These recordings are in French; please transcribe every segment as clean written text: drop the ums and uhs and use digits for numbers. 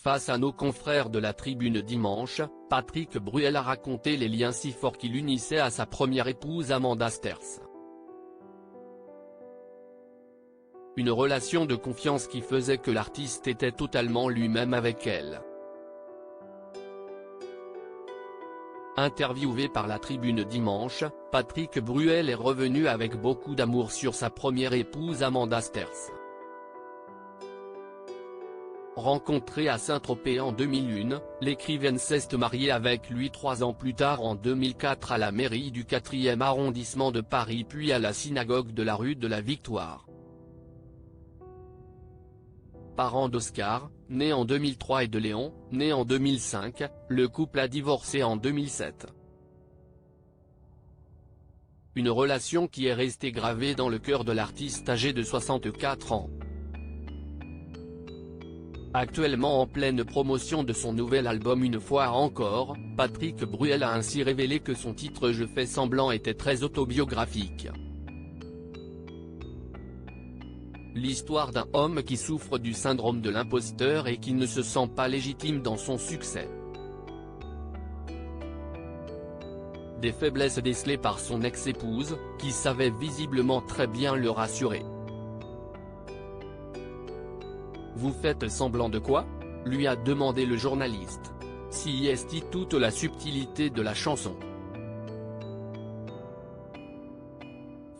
Face à nos confrères de la Tribune dimanche, Patrick Bruel a raconté les liens si forts qui l'unissaient à sa première épouse Amanda Sters. Une relation de confiance qui faisait que l'artiste était totalement lui-même avec elle. Interviewé par la Tribune dimanche, Patrick Bruel est revenu avec beaucoup d'amour sur sa première épouse Amanda Sters. Rencontrée à Saint-Tropez en 2001, l'écrivaine s'est mariée avec lui 3 ans plus tard en 2004 à la mairie du 4e arrondissement de Paris puis à la synagogue de la rue de la Victoire. Parent d'Oscar, né en 2003 et de Léon, né en 2005, le couple a divorcé en 2007. Une relation qui est restée gravée dans le cœur de l'artiste âgé de 64 ans. Actuellement en pleine promotion de son nouvel album Une fois encore, Patrick Bruel a ainsi révélé que son titre Je fais semblant était très autobiographique. L'histoire d'un homme qui souffre du syndrome de l'imposteur et qui ne se sent pas légitime dans son succès. Des faiblesses décelées par son ex-épouse, qui savait visiblement très bien le rassurer. « Vous faites semblant de quoi ?» lui a demandé le journaliste. Si est toute la subtilité de la chanson.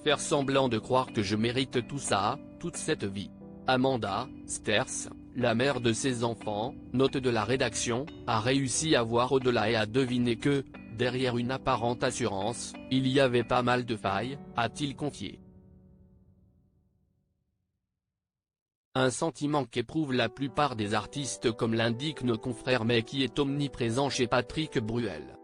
Faire semblant de croire que je mérite tout ça, toute cette vie. Amanda Sters, la mère de ses enfants, note de la rédaction, a réussi à voir au-delà et à deviner que, derrière une apparente assurance, il y avait pas mal de failles, a-t-il confié. Un sentiment qu'éprouvent la plupart des artistes comme l'indiquent nos confrères mais qui est omniprésent chez Patrick Bruel.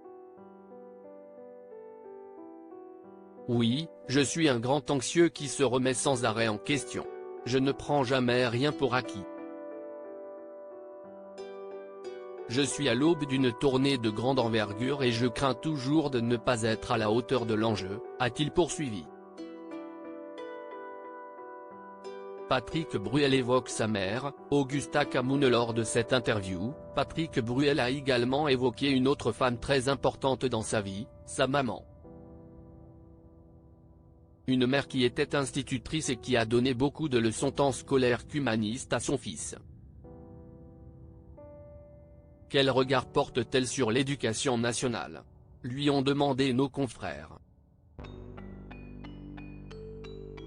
Oui, je suis un grand anxieux qui se remet sans arrêt en question. Je ne prends jamais rien pour acquis. Je suis à l'aube d'une tournée de grande envergure et je crains toujours de ne pas être à la hauteur de l'enjeu, a-t-il poursuivi. Patrick Bruel évoque sa mère, Augusta Camoun lors de cette interview. Patrick Bruel a également évoqué une autre femme très importante dans sa vie, sa maman. Une mère qui était institutrice et qui a donné beaucoup de leçons tant scolaires qu'humanistes à son fils. Quel regard porte-t-elle sur l'éducation nationale ? Lui ont demandé nos confrères.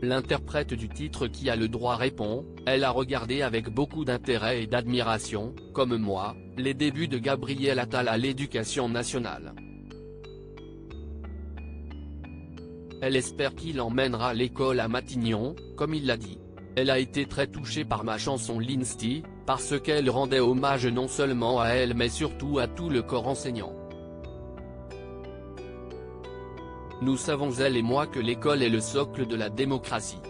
L'interprète du titre Qui a le droit répond, elle a regardé avec beaucoup d'intérêt et d'admiration, comme moi, les débuts de Gabriel Attal à l'éducation nationale. Elle espère qu'il emmènera l'école à Matignon, comme il l'a dit. Elle a été très touchée par ma chanson Lindsay, parce qu'elle rendait hommage non seulement à elle mais surtout à tout le corps enseignant. Nous savons elle et moi que l'école est le socle de la démocratie.